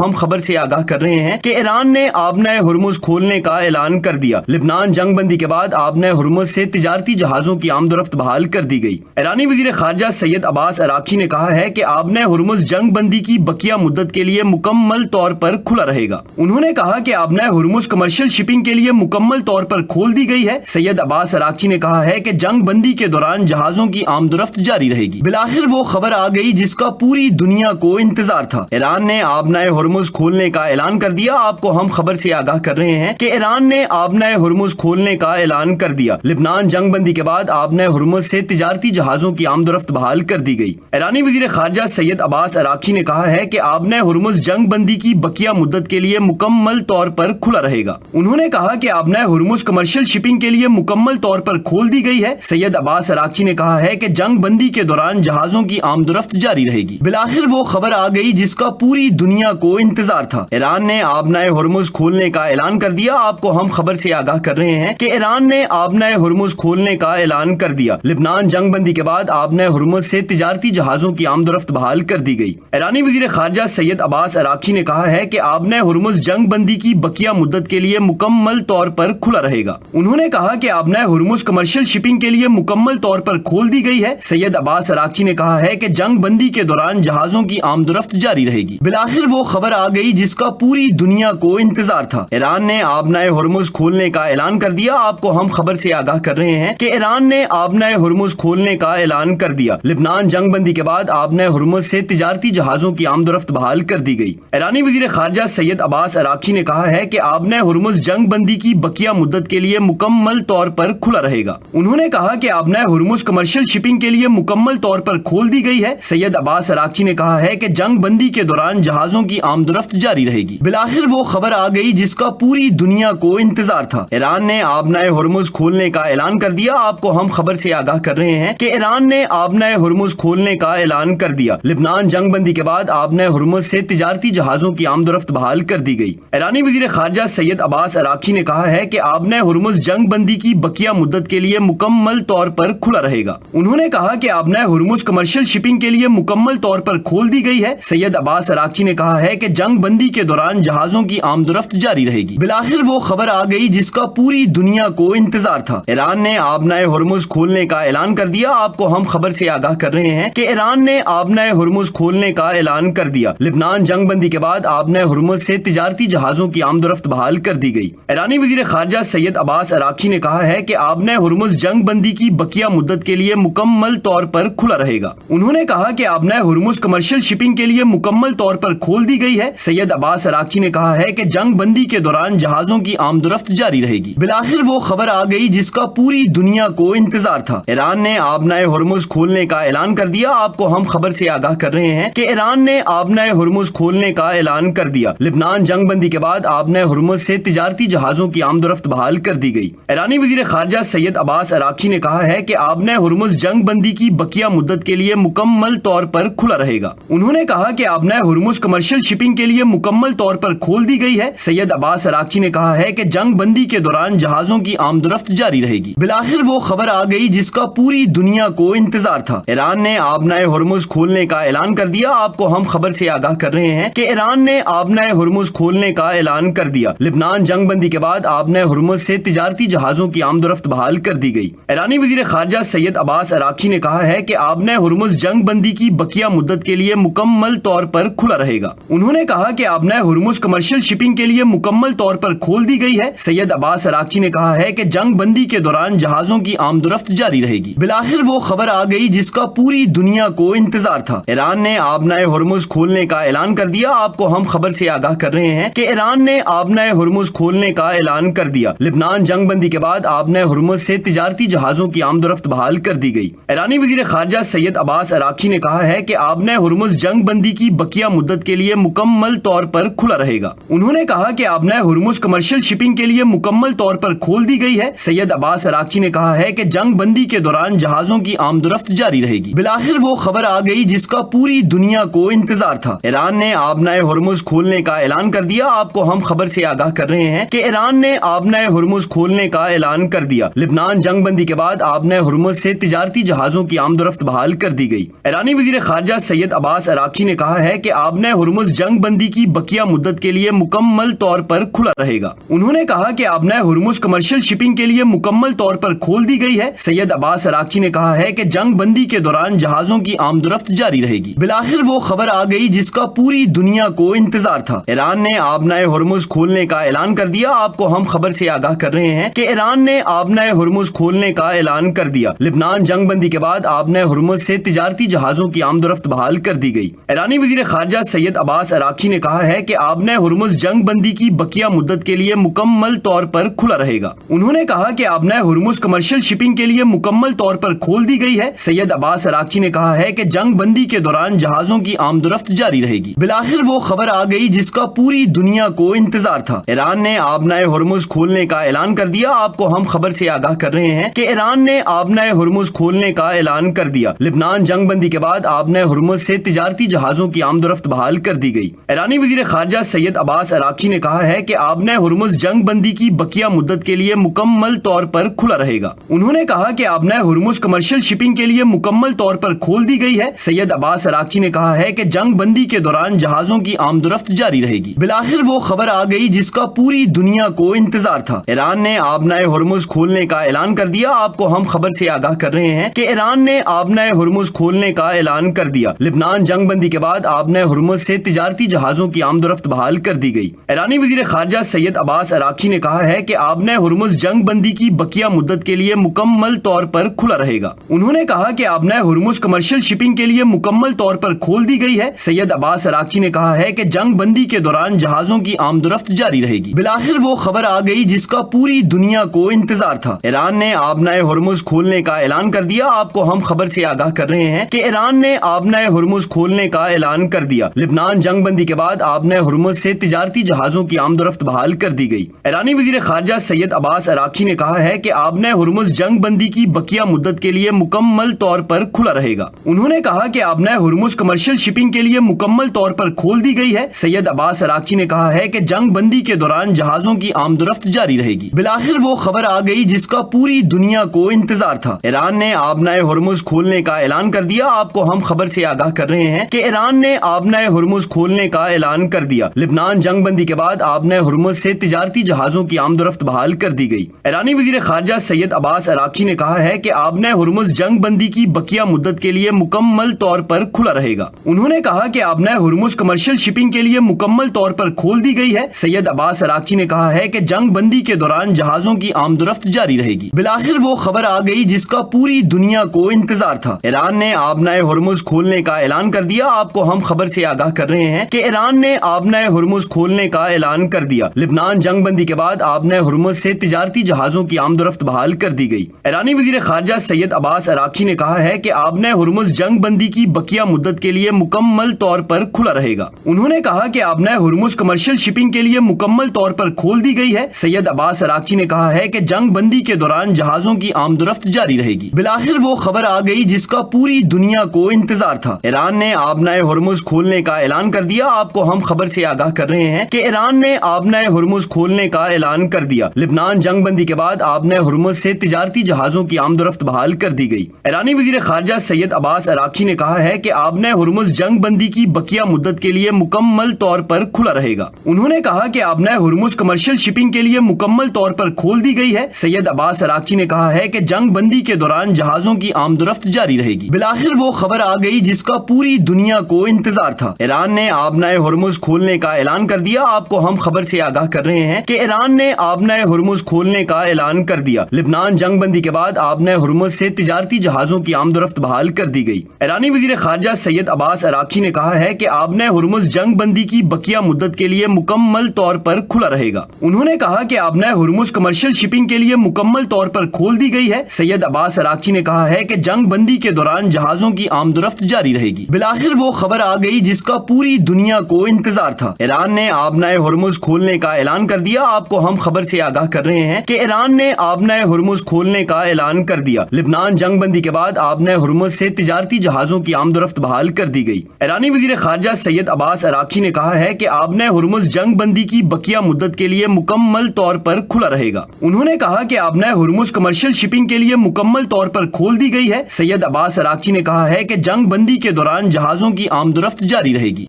ہم خبر سے آگاہ کر رہے ہیں کہ ایران نے آبنہ ہرمز کھولنے کا اعلان کر دیا۔ لبنان جنگ بندی کے بعد آبنہ ہرمز سے تجارتی جہازوں کی آمد و رفت بحال کر دی گئی۔ ایرانی وزیر خارجہ سید عباس عراقچی نے کہا ہے کہ آبنہ ہرمز جنگ بندی کی بقیہ مدت کے لیے مکمل طور پر کھلا رہے گا۔ انہوں نے کہا کہ آبنہ ہرمز کمرشل شپنگ کے لیے مکمل طور پر کھول دی گئی ہے۔ سید عباس عراقچی نے کہا ہے کہ جنگ بندی کے دوران جہازوں کی آمد و رفت جاری رہے گی۔ بالآخر وہ خبر آ گئی جس کا پوری دنیا کو انتظار تھا۔ ایران نے آبنہ ہرمز کھولنے کا اعلان کر دیا۔ آپ کو ہم خبر سے آگاہ کر رہے ہیں کہ ایران نے آبنہ ہرمز کھولنے کا اعلان کر دیا۔ لبنان جنگ بندی کے بعد آبنہ ہرمز سے تجارتی جہازوں کی آمد و رفت بحال کر دی گئی۔ ایرانی وزیر خارجہ سید عباس عراقچی نے کہا ہے کہ آبنہ ہرمز جنگ بندی کی بقیہ مدت کے لیے مکمل طور پر کھلا رہے گا۔ انہوں نے کہا کہ آبنہ ہرمز کمرشل شپنگ کے لیے مکمل طور پر کھول دی گئی ہے۔ سید عباس عراقچی نے کہا ہے کہ جنگ بندی کے دوران جہازوں کی آمد و رفت جاری رہے گی۔ بالآخر وہ خبر آ گئی جس کا پوری دنیا کو انتظار تھا۔ ایران نے آبنہ ہرمز کھولنے کا اعلان کر دیا۔ آپ کو ہم خبر سے آگاہ کر رہے ہیں کہ ایران نے آبنہ ہرمز کھولنے کا اعلان کر دیا۔ لبنان جنگ بندی کے بعد آبنہ ہرمز سے تجارتی جہازوں کی آمد و رفت بحال کر دی گئی۔ ایرانی وزیر خارجہ سید عباس عراقچی نے کہا ہے کہ آبنہ ہرمز جنگ بندی کی بقیہ مدت کے لیے مکمل طور پر کھلا رہے گا۔ انہوں نے کہا کہ آبنہ ہرمز کمرشل شپنگ کے لیے مکمل طور پر کھول دی گئی ہے۔ سید عباس عراقچی نے کہا ہے کہ جنگ بندی کے دوران جہازوں کی آمد و رفت جاری رہے گی۔ بالآخر وہ خبر آ گئی جس کا پوری دنیا کو انتظار تھا۔ ایران نے آبنہ ہرمز کھولنے کا اعلان کر دیا۔ آپ کو ہم خبر سے آگاہ کر رہے ہیں کہ ایران نے آبنہ ہرمز کھولنے کا اعلان کر دیا۔ لبنان جنگ بندی کے بعد آبنہ ہرمز سے تجارتی جہازوں کی آمد و رفت بحال کر دی گئی۔ ایرانی وزیر خارجہ سید عباس عراقچی نے کہا ہے کہ آبنہ ہرمز جنگ بندی کی بقیہ مدت کے لیے مکمل طور پر کھلا رہے گا۔ انہوں نے کہا کہ آبنہ ہرمز کمرشل شپنگ کے لیے مکمل طور پر کھول دی گئی ہے۔ سید عباس عراقچی نے کہا ہے کہ جنگ بندی کے دوران جہازوں کی آمد و رفت جاری رہے گی۔ بالآخر وہ خبر آ گئی جس کا پوری دنیا کو انتظار تھا۔ ایران نے آبنہ ہرمز کھولنے کا اعلان کر دیا۔ آپ کو ہم خبر سے آگاہ کر رہے ہیں کہ ایران نے آبنہ ہرمز کھولنے کا اعلان کر دیا۔ لبنان جنگ بندی کے بعد آبنہ ہرمز سے تجارتی جہازوں کی آمد و رفت بحال کر دی گئی۔ ایرانی وزیر خارجہ سید عباس عراقچی نے کہا ہے کہ آبنہ ہرمز جنگ بندی کی بقیہ مدت کے لیے مکمل طور پر کھلا رہے گا۔ انہوں نے کہا کہ آبنہ ہرمز کمرشل شپنگ کے لیے مکمل طور پر کھول دی گئی ہے۔ سید عباس عراقچی نے کہا ہے کہ جنگ بندی کے دوران جہازوں کی آمد و رفت جاری رہے گی۔ بالآخر وہ خبر آ گئی جس کا پوری دنیا کو انتظار تھا۔ ایران نے آبنہ ہرمز کھولنے کا اعلان کر دیا۔ آپ کو ہم خبر سے آگاہ کر رہے ہیں کہ ایران نے آبنہ ہرمز کھولنے کا اعلان کر دیا۔ لبنان جنگ بندی کے بعد آبنہ ہرمز سے تجارتی جہازوں کی آمد و رفت بحال کر دی گئی۔ ایرانی وزیر خارجہ سید عباس عراقچی نے کہا ہے کہ آبنہ ہرمز جنگ بندی کی بقیہ مدت کے لیے مکمل طور پر کھلا رہے گا۔ انہوں نے کہا کہ آبنہ ہرمز کمرشل شپنگ کے لیے مکمل طور پر کھول دی گئی ہے۔ سید عباس عراقچی نے کہا ہے کہ جنگ بندی کے دوران جہازوں کی آمد و رفت جاری رہے گی۔ بالآخر وہ خبر آ گئی جس کا پوری دنیا کو انتظار تھا۔ ایران نے آبنہ ہرمز کھولنے کا اعلان کر دیا۔ آپ کو ہم خبر سے آگاہ کر رہے ہیں کہ ایران نے آبنہ ہرمز کھولنے کا اعلان کر دیا۔ لبنان جنگ بندی کے بعد آبنہ ہرمز سے تجارتی جہازوں کی آمد و رفت بحال کر دی گئی۔ ایرانی وزیر خارجہ سید عباس عراقچی نے کہا ہے کہ آبنہ ہرمز جنگ بندی کی بقیہ مدت کے لیے مکمل طور پر کھلا رہے گا۔ انہوں نے کہا کہ آبنہ ہرمز کمرشل شپنگ کے لیے مکمل طور پر کھول دی گئی ہے۔ سید عباس عراقچی نے کہا ہے کہ جنگ بندی کے دوران جہازوں کی آمد و رفت جاری رہے گی۔ بالآخر وہ خبر آ گئی جس کا پوری دنیا کو انتظار تھا۔ ایران نے آبنہ ہرمز کھولنے کا اعلان کر دیا۔ آپ کو ہم خبر سے آگاہ کر رہے ہیں کہ ایران نے آبنہ ہرمز کھولنے کا اعلان کر دیا۔ لبنان جنگ بندی کے بعد آبنہ ہرمز سے تجارتی جہازوں کی آمد و رفت بحال کر دی گئی۔ ایرانی وزیر خارجہ سید عباس عراقچی نے کہا ہے کہ آبنہ ہرمز جنگ بندی کی بقیہ مدت کے لیے مکمل طور پر کھلا رہے گا۔ انہوں نے کہا کہ آبنہ ہرمز کمرشل شپنگ کے لیے مکمل طور پر کھول دی گئی ہے۔ سید عباس عراقچی نے کہا ہے کہ جنگ بندی کے دوران جہازوں کی آمد و رفت جاری رہے گی۔ بالآخر وہ خبر آ گئی جس کا پوری دنیا کو انتظار تھا۔ ایران نے آبنہ ہرمز کھولنے کا اعلان کر دیا۔ آپ کو ہم خبر سے آگاہ کر رہے ہیں کہ ایران نے آبنہ ہرمز کھولنے کا اعلان کر دیا۔ لبنان جنگ بندی کے بعد آبنہ ہرمز سے تجارتی جہازوں کی آمد و رفت بحال کر دی گئی۔ ایرانی وزیر خارجہ سید عباس عراقچی نے کہا ہے کہ آبنہ ہرمز جنگ بندی کی بقیہ مدت کے لیے مکمل طور پر کھلا رہے گا۔ انہوں نے کہا کہ آبنہ ہرمز کمرشل شپنگ کے لیے مکمل طور پر کھول دی گئی ہے۔ سید عباس عراقچی نے کہا ہے کہ جنگ بندی کے دوران جہازوں کی آمد و رفت جاری رہے گی۔ بالآخر وہ خبر آ گئی جس کا پوری دنیا کو انتظار تھا۔ ایران نے آبنہ ہرمز کھولنے کا اعلان کر دیا۔ آپ کو ہم خبر سے آگاہ کر رہے ہیں کہ ایران نے آبنہ ہرمز کھولنے کا اعلان کر دیا۔ لبنان جنگ بندی کے بعد آبنہ ہرمز سے تجارتی جہازوں کی آمد و رفت بحال کر دی گئی۔ ایرانی وزیر خارجہ سید عباس عراقچی نے کہا ہے کہ آبنہ ہرمز جنگ بندی کی بقیہ مدت کے لیے مکمل طور پر کھلا رہے گا۔ انہوں نے کہا کہ آبنائے ہرمز کمرشل شپنگ کے لیے مکمل طور پر کھول دی گئی ہے۔ سید عباس اراغچی نے کہا ہے کہ جنگ بندی کے دوران جہازوں کی آمد و رفت جاری رہے گی۔ بالآخر وہ خبر آ گئی جس کا پوری دنیا کو انتظار تھا۔ ایران نے آبنائے ہرمز کھولنے کا اعلان کر دیا۔ آپ کو ہم خبر سے آگاہ کر رہے ہیں کہ ایران نے آبنائے ہرمز کھولنے کا اعلان کر دیا۔ لبنان جنگ بندی کے بعد آبنائے ہرمز سے تجارتی جہازوں کی آمد و رفت بحال کر دی گئی۔ ایرانی وزیر خارجہ سید عباس اراغچی نے کہا ہے کہ آبنائے ہرمز جنگ بندی کی بقیہ مدت کے لیے مکمل طور پر کھلا رہے گا۔ انہوں نے کہا کہ آبنائے ہرمز کمرشل شپنگ کے لیے مکمل طور پر کھول دی گئی ہے۔ سید عباس اراغچی نے کہا ہے کہ جنگ بندی کے دوران جہازوں کی آمد و رفت جاری رہے گی۔ بالآخر وہ خبر آ گئی جس کا پوری دنیا کو انتظار تھا۔ ایران نے آبنائے ہرمز کھولنے کا اعلان کر دیا۔ آپ کو ہم خبر سے آگاہ کر رہے ہیں کہ ایران نے آبنائے ہرمز کھولنے کا اعلان کر دیا۔ لبنان جنگ بندی کے بعد آبنائے ہرمز سے تجارتی جہازوں کی آمد و رفت بحال کر دی گئی۔ ایرانی وزیر خارجہ سید عباس اراغچی نے کہا ہے کہ آبنائے ہرمز جنگ بندی کی بقیہ مدت کے لیے مکمل طور پر کھلا رہے گا۔ انہوں نے کہا کہ آبنائے ہرمز کمرشل شپنگ کے لیے مکمل طور پر کھول دی گئی ہے۔ سید عباس اراغچی نے کہا ہے کہ جنگ بندی کے دوران جہازوں کی آمد و رفت جاری رہے گی۔ بالآخر وہ خبر آ گئی جس کا پوری دنیا کو انتظار تھا۔ ایران نے آبنائے ہرمز کھولنے کا اعلان کر دیا۔ آپ کو ہم خبر سے آگاہ کر رہے ہیں کہ ایران نے آبنائے ہرمز کھولنے کا اعلان کر دیا۔ لبنان جنگ بندی کے بعد آبنائے ہرمز سے تجارتی جہازوں کی آمد و رفت بحال کر دی گئی۔ ایرانی وزیر خارجہ سید عباس اراغچی نے کہا ہے کہ آبنائے ہرمز جنگ بندی کی بقیہ مدت کے لیے مکمل طور پر کھلا رہے گا۔ انہوں نے کہا کہ آبنائے ہرمز کمرشل شپنگ کے لیے مکمل طور پر کھول دی گئی ہے۔ سید عباس اراغچی نے کہا ہے کہ جنگ بندی کے دوران جہازوں کی آمد و رفت جاری رہے گی۔ بالآخر وہ خبر آ گئی جس کا پوری دنیا کو انتظار تھا۔ ایران نے آبنائے ہرمز کھولنے کا اعلان کر دیا۔ آپ کو ہم خبر سے آگاہ کر رہے ہیں کہ ایران نے آبنائے ہرمز کھولنے کا اعلان کر دیا۔ لبنان جنگ بندی کے بعد آبنائے ہرمز سے تجارتی جہازوں کی آمد و رفت بحال کر دی گئی۔ ایرانی وزیر خارجہ سید عباس اراغچی نے کہا ہے کہ آبنائے ہرمز جنگ بندی کی بقیہ مدت کے لیے مکمل طور پر کھلا رہے گا۔ انہوں نے کہا کہ آبنائے ہرمز کمرشل شپنگ کے لیے مکمل طور پر کھول دی گئی ہے۔ سید عباس اراغچی نے کہا ہے کہ جنگ بندی کے دوران جہازوں کی آمد و رفت جاری رہے گی۔ بالآخر وہ خبر آ گئی جس کا پوری دنیا کو انتظار تھا۔ ایران نے آبنائے ہرمز کھولنے کا اعلان کر دیا۔ آپ کو ہم خبر سے آگاہ کر رہے ہیں کہ ایران نے آبنائے ہرمز کھولنے کا اعلان کر دیا۔ لبنان جنگ بندی کے بعد آبنائے ہرمز سے تجارتی جہازوں کی آمد و رفت بحال کر دی گئی۔ ایرانی وزیر خارجہ سید عباس اراغچی نے کہا ہے کہ آبنائے ہرمز جنگ بندی کی بقیہ مدت کے لیے مکمل طور پر کھلا رہے گا۔ انہوں نے کہا کہ آبنائے ہرمز کمرشل شپنگ کے لیے مکمل طور پر کھول دی گئی ہے۔ سید عباس اراغچی نے کہا ہے کہ جنگ بندی کے دوران جہازوں کی آمد و رفت جاری رہے گی۔ بالآخر وہ خبر آ گئی جس کا پوری دنیا کو انتظار تھا۔ ایران نے آبنائے ہرمز کھولنے کا اعلان کر دیا۔ آپ کو ہم خبر سے آگاہ کر رہے ہیں کہ ایران نے آبنائے ہرمز کھولنے کا اعلان کر دیا۔ لبنان جنگ بندی کے بعد آبنائے ہرمز سے تجارتی جہازوں کی آمد و رفت بحال کر دی گئی۔ ایرانی وزیر خارجہ سید عباس اراغچی نے کہا ہے کہ آبنائے ہرمز جنگ بندی کی بقیہ مدت کے لیے مکمل طور پر کھلا رہے گا۔ انہوں نے کہا کہ آبنائے ہرمز کمرشل شپنگ کے لیے مکمل طور پر کھول دی گئی ہے۔ سید عباس اراغچی نے کہا ہے کہ جنگ بندی کے دوران جہازوں کی آمد و رفت جاری رہے گی۔ بالآخر وہ خبر آ گئی جس کا پوری دنیا کو انتظار تھا۔ ایران نے آبنائے ہرمز کھولنے کا اعلان کر دیا۔ آپ کو ہم خبر سے آگاہ کر رہے ہیں کہ ایران نے آبنائے ہرمز کھولنے کا اعلان کر دیا۔ لبنان جنگ بندی کے بعد آبنائے ہرمز سے تجارتی جہازوں کی آمد و رفت بحال کر دی گئی۔ ایرانی وزیر خارجہ سید عباس اراغچی نے کہا ہے کہ آبنائے ہرمز جنگ بندی کی بقیہ مدت کے لیے مکمل طور پر کھلا رہے گا۔ انہوں نے کہا کہ آبنائے ہرمز کمرشل شپنگ کے لیے مکمل طور پر کھول دی گئی ہے۔ سید عباس اراغچی نے کہا ہے کہ جنگ بندی کے دوران جہازوں کی آمد و رفت جاری رہے گی۔ بالآخر وہ خبر آ گئی جس کا پوری دنیا کو انتظار تھا۔ ایران نے آبنائے ہرمز کھولنے کا اعلان کر دیا۔ آپ کو ہم خبر سے آگاہ کر رہے ہیں کہ ایران نے آبنائے ہرمز کھولنے کا اعلان کر دیا۔ لبنان جنگ بندی کے بعد آبنائے ہرمز سے تجارتی جہازوں کی آمد و رفت بحال کر دی گئی۔ ایرانی وزیر خارجہ سید عباس اراغچی نے کہا ہے کہ آبنائے ہرمز جنگ بندی کی بقیہ مدت کے لیے مکمل طور پر کھلا رہے گا۔ انہوں نے کہا کہ آبنائے ہرمز کمرشل شپنگ کے لیے مکمل طور پر کھول دی گئی ہے۔ سید عباس اراغچی نے کہا ہے کہ جنگ بندی کے دوران جہازوں کی آمد و رفت جاری رہے گی۔ بالآخر وہ خبر آ گئی جس کا پوری دنیا کو انتظار تھا۔ ایران نے آبنائے ہرمز کھولنے کا اعلان کر دیا۔ آپ کو ہم خبر سے آگاہ کر رہے ہیں کہ ایران نے آبنائے ہرمز کھولنے کا اعلان کر دیا۔ لبنان جنگ بندی کے بعد آبنائے ہرمز سے تجارتی جہازوں کی آمد و رفت بحال کر دی گئی۔ ایرانی وزیر خارجہ سید عباس اراغچی نے کہا ہے کہ آبنائے ہرمز جنگ بندی کی بقیہ مدت کے لیے مکمل طور پر کھلا رہے گا۔ انہوں نے کہا کہ آبنائے ہرمز کمرشل شپنگ کے لیے مکمل طور پر کھول دی گئی ہے۔ سید عباس اراغچی نے کہا ہے کہ جنگ بندی کے دوران جہازوں کی آمد و رفت جاری رہے گی۔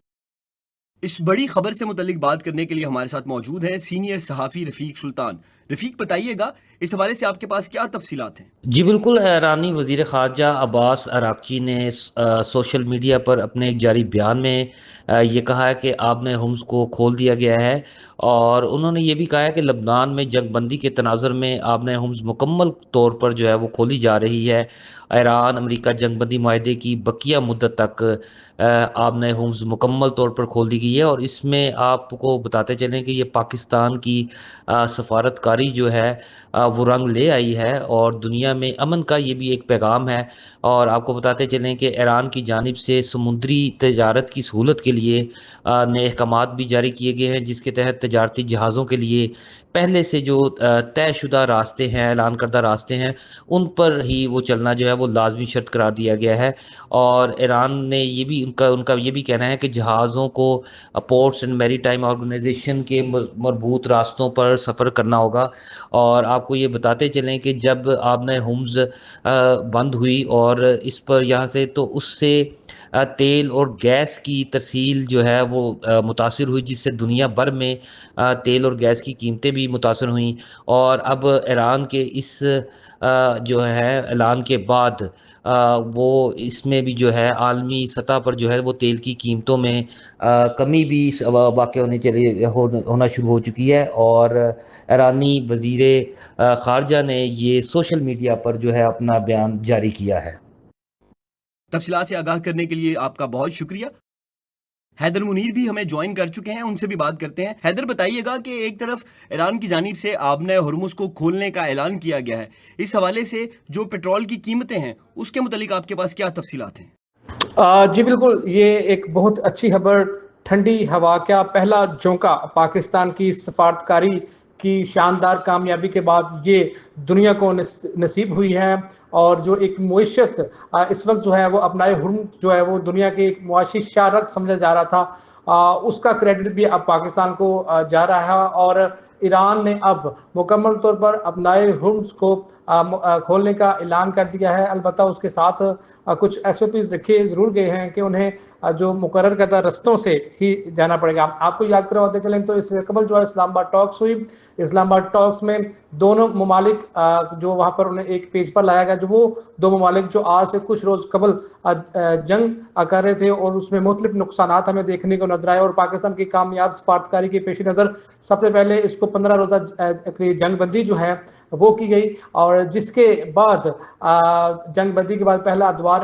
اس بڑی خبر سے متعلق بات کرنے کے لیے ہمارے ساتھ موجود ہیں سینئر صحافی رفیق سلطان. رفیق بتائیے گا اس حوالے سے آپ کے پاس کیا تفصیلات ہیں؟ جی بالکل، ایرانی وزیر خارجہ عباس اراغچی نے سوشل میڈیا پر اپنے ایک جاری بیان میں یہ کہا ہے کہ آبِ ہرمز کو کھول دیا گیا ہے، اور انہوں نے یہ بھی کہا ہے کہ لبنان میں جنگ بندی کے تناظر میں آبِ ہرمز مکمل طور پر جو ہے وہ کھولی جا رہی ہے. ایران امریکہ جنگ بندی معاہدے کی بقیہ مدت تک آبِ ہرمز مکمل طور پر کھول دی گئی ہے، اور اس میں آپ کو بتاتے چلیں کہ یہ پاکستان کی سفارتکاری جو ہے وہ رنگ لے آئی ہے، اور دنیا میں امن کا یہ بھی ایک پیغام ہے. اور آپ کو بتاتے چلیں کہ ایران کی جانب سے سمندری تجارت کی سہولت کے لیے نئے احکامات بھی جاری کیے گئے ہیں، جس کے تحت تجارتی جہازوں کے لیے پہلے سے جو طے شدہ راستے ہیں، اعلان کردہ راستے ہیں، ان پر ہی وہ چلنا جو ہے وہ لازمی شرط قرار دیا گیا ہے. اور ایران نے یہ بھی ان کا یہ بھی کہنا ہے کہ جہازوں کو پورٹس اینڈ میری ٹائم آرگنائزیشن کے مربوط راستوں پر سفر کرنا ہوگا. اور آپ کو یہ بتاتے چلیں کہ جب آبِ ہرمز بند ہوئی اور اس پر یہاں سے تو اس سے تیل اور گیس کی ترسیل جو ہے وہ متاثر ہوئی، جس سے دنیا بھر میں تیل اور گیس کی قیمتیں بھی متاثر ہوئیں. اور اب ایران کے اس جو ہے اعلان کے بعد وہ اس میں بھی جو ہے عالمی سطح پر جو ہے وہ تیل کی قیمتوں میں کمی بھی واقع ہونا شروع ہو چکی ہے. اور ایرانی وزیر خارجہ نے یہ سوشل میڈیا پر جو ہے اپنا بیان جاری کیا ہے. تفصیلات سے آگاہ کرنے کے لیے آپ کا بہت شکریہ. حیدر منیر بھی ہمیں جوائن کر چکے ہیں، ان سے بھی بات کرتے ہیں. حیدر بتائیے گا کہ ایک طرف ایران کی جانب سے آبِ ہرمز کو کھولنے کا اعلان کیا گیا ہے، اس حوالے سے جو پیٹرول کی قیمتیں ہیں اس کے متعلق آپ کے پاس کیا تفصیلات ہیں؟ جی بالکل، یہ ایک بہت اچھی خبر، ٹھنڈی ہوا کا پہلا جھونکا پاکستان کی سفارتکاری کی شاندار کامیابی کے بعد یہ دنیا کو نصیب ہوئی ہے. اور جو ایک معیشت اس وقت جو ہے وہ اپنائے ہرمز جو ہے وہ دنیا کے ایک معاشی شارک سمجھا جا رہا تھا، اس کا کریڈٹ بھی اب پاکستان کو جا رہا ہے. اور ایران نے اب مکمل طور پر اپنائے ہرمز کو کھولنے کا اعلان کر دیا ہے. البتہ اس کے ساتھ کچھ ایس او پیز رکھے ضرور گئے ہیں کہ انہیں جو مقرر کردہ رستوں سے ہی جانا پڑے گا. آپ کو یاد کرواتے چلیں تو اس سے قبل جو ہے اسلام آباد ٹاکس ہوئی. اسلام آباد ٹاکس میں دونوں ممالک جو وہاں پر انہیں ایک پیج پر لایا گیا، جو وہ دو ممالک جو آج سے کچھ روز قبل جنگ کر رہے تھے، اور اس میں مختلف نقصانات ہمیں دیکھنے کو نظر آئے. اور پاکستان کی کامیاب سفارتکاری کے پیش نظر سب سے پہلے اس کو 15 روزہ جنگ بندی جو ہے وہ کی گئی، اور جس کے بعد جنگ بندی کے بعد پہلا ادوار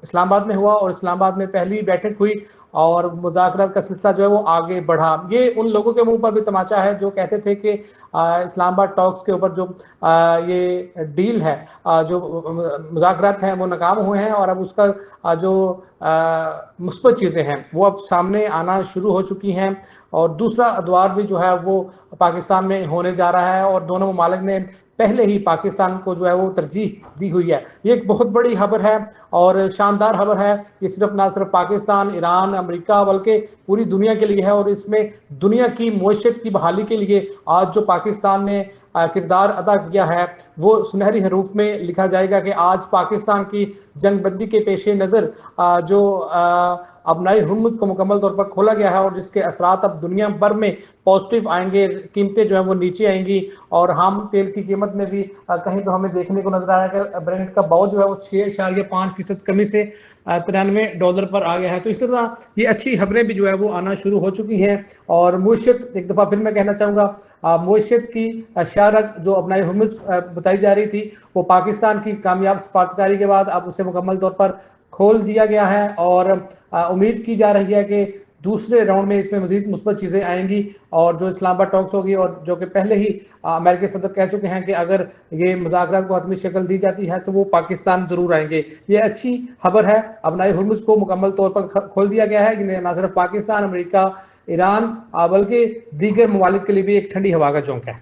اسلام آباد میں ہوا، اور اسلام آباد میں پہلی بیٹھک ہوئی اور مذاکرات کا سلسلہ جو ہے وہ آگے بڑھا. یہ ان لوگوں کے منہ پر بھی تماچا ہے جو کہتے تھے کہ اسلام آباد ٹاکس کے اوپر جو یہ ڈیل ہے، جو مذاکرات ہیں وہ ناکام ہوئے ہیں، اور اب اس کا جو مثبت چیزیں ہیں وہ اب سامنے آنا شروع ہو چکی ہیں. اور دوسرا ادوار بھی جو ہے وہ پاکستان میں ہونے جا رہا ہے، اور دونوں ممالک نے پہلے ہی پاکستان کو جو ہے وہ ترجیح دی ہوئی ہے. یہ ایک بہت بڑی خبر ہے اور شاندار خبر ہے. یہ صرف نہ صرف پاکستان، ایران، امریکہ بلکہ پوری دنیا کے لیے ہے، اور اس میں دنیا کی معیشت کی بحالی کے لیے آج جو پاکستان نے کردار ادا کیا ہے وہ سنہری حروف میں لکھا جائے گا کہ آج پاکستان کی جنگ بندی کے پیش نظر جو اپنائی ہرمز کو مکمل طور پر کھولا گیا ہے، اور جس کے اثرات اب دنیا بھر میں پازیٹیو آئیں گے. قیمتیں جو ہیں وہ نیچے آئیں گی، اور خام تیل کی قیمت میں بھی کہیں تو ہمیں دیکھنے کو نظر آ رہا ہے کہ برنٹ کا بھاؤ جو ہے وہ 6.5% کمی سے $93 پر آ گیا ہے. تو اس طرح یہ اچھی خبریں بھی جو ہے وہ آنا شروع ہو چکی ہیں. اور معیشت، ایک دفعہ پھر میں کہنا چاہوں گا، معیشت کی شارک جو اپنائے ہرمز بتائی جا رہی تھی وہ پاکستان کی کامیاب سفارتکاری کے بعد اب اسے مکمل طور پر کھول دیا گیا ہے. اور امید کی جا رہی ہے کہ دوسرے راؤنڈ میں اس میں مزید مثبت چیزیں آئیں گی، اور جو اسلام آباد ٹاکس ہوگی، اور جو کہ پہلے ہی امریکی صدر کہہ چکے ہیں کہ اگر یہ مذاکرات کو حتمی شکل دی جاتی ہے تو وہ پاکستان ضرور آئیں گے. یہ اچھی خبر ہے. اپنائے ہرمز کو مکمل طور پر کھول دیا گیا ہے، نہ صرف پاکستان، امریکہ، ایران بلکہ دیگر ممالک کے لیے بھی ایک ٹھنڈی ہوا کا جھونکا ہے.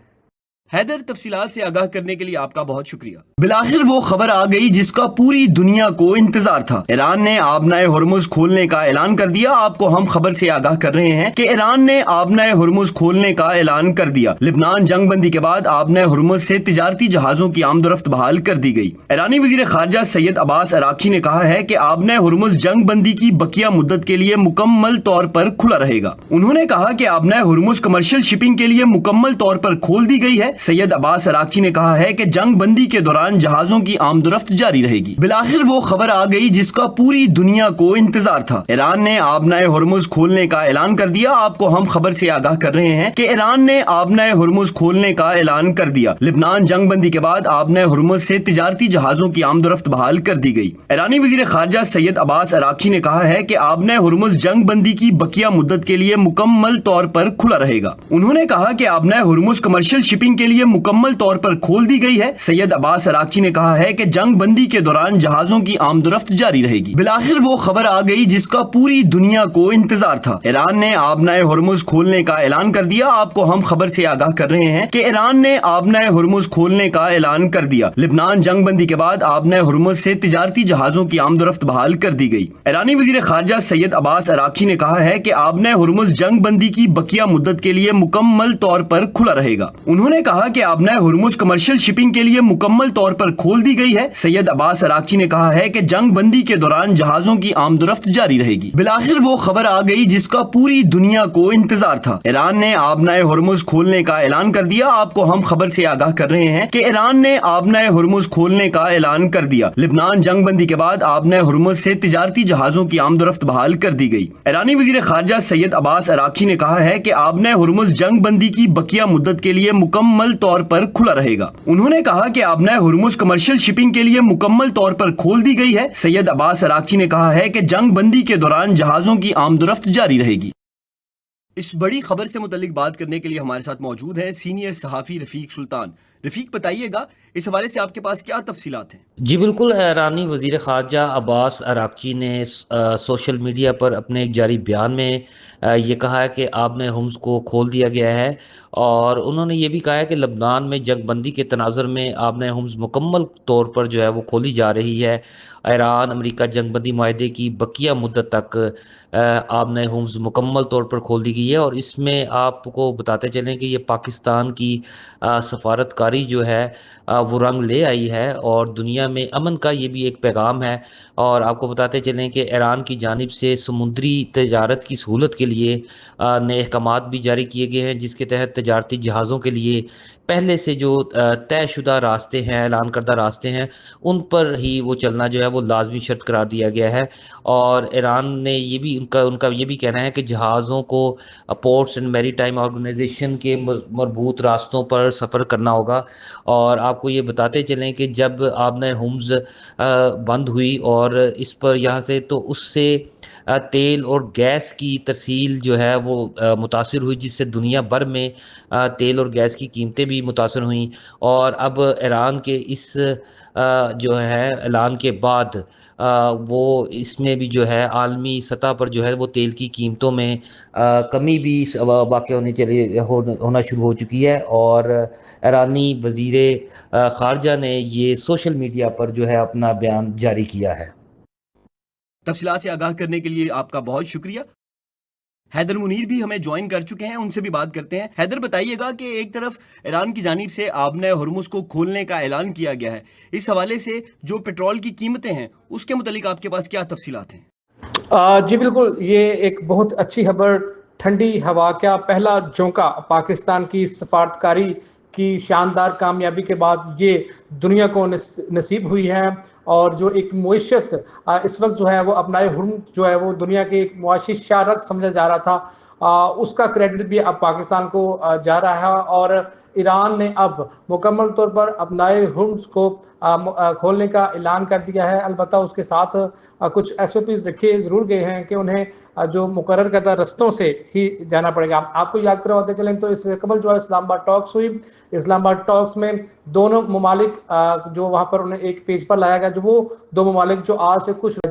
حیدر، تفصیلات سے آگاہ کرنے کے لیے آپ کا بہت شکریہ۔ بالآخر وہ خبر آ گئی جس کا پوری دنیا کو انتظار تھا۔ ایران نے آبنائے ہرمز کھولنے کا اعلان کر دیا۔ آپ کو ہم خبر سے آگاہ کر رہے ہیں کہ ایران نے آبنائے ہرمز کھولنے کا اعلان کر دیا۔ لبنان جنگ بندی کے بعد آبنائے ہرمز سے تجارتی جہازوں کی آمد و رفت بحال کر دی گئی۔ ایرانی وزیر خارجہ سید عباس عراقچی نے کہا ہے کہ آبنائے ہرمز جنگ بندی کی بقیہ مدت کے لیے مکمل طور پر کھلا رہے گا۔ انہوں نے کہا کہ آبنائے ہرمز کمرشل شپنگ کے لیے مکمل طور پر کھول دی گئی ہے۔ سید عباس عراقچی نے کہا ہے کہ جنگ بندی کے دوران جہازوں کی آمد و رفت جاری رہے گی۔ بالآخر وہ خبر آ گئی جس کا پوری دنیا کو انتظار تھا۔ ایران نے آبنائے ہرمز کھولنے کا اعلان کر دیا۔ آپ کو ہم خبر سے آگاہ کر رہے ہیں کہ ایران نے آبنائے ہرمز کھولنے کا اعلان کر دیا۔ لبنان جنگ بندی کے بعد آبنائے ہرمز سے تجارتی جہازوں کی آمد و رفت بحال کر دی گئی۔ ایرانی وزیر خارجہ سید عباس عراقچی نے کہا ہے کہ آبنائے ہرمز جنگ بندی کی بقیہ مدت کے لیے مکمل طور پر کھلا رہے گا۔ انہوں نے کہا کہ آبنائے ہرمز کمرشل شپنگ کے لیے مکمل طور پر کھول دی گئی ہے۔ سید عباس عراقچی نے کہا ہے کہ جنگ بندی کے دوران جہازوں کی آمد و رفت جاری رہے گی۔ بالآخر وہ خبر آ گئی جس کا پوری دنیا کو انتظار تھا۔ ایران نے آبنائے ہرمز کھولنے کا اعلان کر دیا۔ آپ کو ہم خبر سے آگاہ کر رہے ہیں کہ ایران نے آبنائے ہرمز کھولنے کا اعلان کر دیا۔ لبنان جنگ بندی کے بعد آبنائے ہرمز سے تجارتی جہازوں کی آمد و رفت بحال کر دی گئی۔ ایرانی وزیر خارجہ سید عباس عراقچی نے کہا ہے کہ آبنائے ہرمز جنگ بندی کی بقیہ مدت کے لیے مکمل طور پر کھلا رہے گا۔ انہوں نے کہا کہ آبنائے ہرمز کمرشل شپنگ کے لیے مکمل طور پر کھول دی گئی ہے۔ سید عباس عراقچی نے کہا ہے کہ جنگ بندی کے دوران جہازوں کی آمد و رفت جاری رہے گی۔ بالآخر وہ خبر آ گئی جس کا پوری دنیا کو انتظار تھا۔ ایران نے آبنائے ہرمز کھولنے کا اعلان کر دیا۔ آپ کو ہم خبر سے آگاہ کر رہے ہیں کہ ایران نے آبنائے ہرمز کھولنے کا اعلان کر دیا۔ لبنان جنگ بندی کے بعد آبنائے ہرمز سے تجارتی جہازوں کی آمد و رفت بحال کر دی گئی۔ ایرانی وزیر خارجہ سید عباس عراقچی نے کہا ہے کہ آبنائے ہرمز جنگ بندی کی بقیہ مدت کے لیے مکمل طور پر کھلا رہے گا۔ انہوں نے کہا کہ آبنائے ہرمز کمرشل شپنگ کے لیے مکمل طور پر کھول دی گئی ہے۔ سید عباس عراقچی نے کہا ہے کہ جنگ بندی کے دوران جہازوں کی آمد و رفت جاری رہے گی۔ اس بڑی خبر سے متعلق بات کرنے کے لیے ہمارے ساتھ موجود ہیں سینئر صحافی رفیق سلطان۔ رفیق، بتائیے گا اس حوالے سے آپ کے پاس کیا تفصیلات ہیں؟ جی بالکل، ایرانی وزیر خارجہ عباس عراقچی نے سوشل میڈیا پر اپنے ایک جاری بیان میں یہ کہا ہے کہ آبنائے ہرمز کو کھول دیا گیا ہے، اور انہوں نے یہ بھی کہا ہے کہ لبنان میں جنگ بندی کے تناظر میں آبنائے ہرمز مکمل طور پر جو ہے وہ کھولی جا رہی ہے۔ ایران امریکہ جنگ بندی معاہدے کی بقیہ مدت تک آبنائے ہرمز مکمل طور پر کھول دی گئی ہے، اور اس میں آپ کو بتاتے چلیں کہ یہ پاکستان کی سفارتکاری جو ہے وہ رنگ لے آئی ہے، اور دنیا میں امن کا یہ بھی ایک پیغام ہے۔ اور آپ کو بتاتے چلیں کہ ایران کی جانب سے سمندری تجارت کی سہولت کے لیے نئے احکامات بھی جاری کیے گئے ہیں، جس کے تحت تجارتی جہازوں کے لیے پہلے سے جو طے شدہ راستے ہیں، اعلان کردہ راستے ہیں، ان پر ہی وہ چلنا جو ہے وہ لازمی شرط قرار دیا گیا ہے۔ اور ایران نے یہ بھی ان کا یہ بھی کہنا ہے کہ جہازوں کو پورٹس اینڈ میری ٹائم آرگنائزیشن کے مربوط راستوں پر سفر کرنا ہوگا۔ اور آپ کو یہ بتاتے چلیں کہ جب آبنائے ہرمز بند ہوئی اور اس پر یہاں سے تو اس سے تیل اور گیس کی ترسیل جو ہے وہ متاثر ہوئی، جس سے دنیا بھر میں تیل اور گیس کی قیمتیں بھی متاثر ہوئیں۔ اور اب ایران کے اس جو ہے اعلان کے بعد وہ اس میں بھی جو ہے عالمی سطح پر جو ہے وہ تیل کی قیمتوں میں کمی بھی واقع ہونا شروع ہو چکی ہے، اور ایرانی وزیر خارجہ نے یہ سوشل میڈیا پر جو ہے اپنا بیان جاری کیا ہے۔ تفصیلات سے آگاہ کرنے کے لیے آپ کا بہت شکریہ۔ حیدر منیر بھی ہمیں جوائن کر چکے ہیں، ان سے بھی بات کرتے ہیں۔ حیدر، بتائیے گا کہ ایک طرف ایران کی جانب سے آبنائے ہرمز کو کھولنے کا اعلان کیا گیا ہے، اس حوالے سے جو پیٹرول کی قیمتیں ہیں اس کے متعلق آپ کے پاس کیا تفصیلات ہیں؟ جی بالکل، یہ ایک بہت اچھی خبر، ٹھنڈی ہوا کا پہلا جھونکا پاکستان کی سفارتکاری کی شاندار کامیابی کے بعد یہ دنیا کو نصیب ہوئی ہے، اور جو ایک معیشت اس وقت جو ہے وہ آبنائے ہرمز جو ہے وہ دنیا کے ایک معاشی شارک سمجھا جا رہا تھا، اس کا کریڈٹ بھی اب پاکستان کو جا رہا ہے، اور ایران نے اب مکمل طور پر آبنائے ہرمز کو کھولنے کا اعلان کر دیا ہے۔ البتہ اس کے ساتھ کچھ SOPs رکھے ضرور گئے ہیں کہ انہیں جو مقرر کردہ رستوں سے ہی جانا پڑے گا۔ آپ کو یاد کرواتے چلیں تو اس سے قبل جو ہے اسلام آباد ٹاکس ہوئی، اسلام آباد ٹاکس میں دونوں ممالک جو وہاں پر انہیں ایک پیج پر لایا گیا، جو وہ دو ممالک جو آج سے کچھ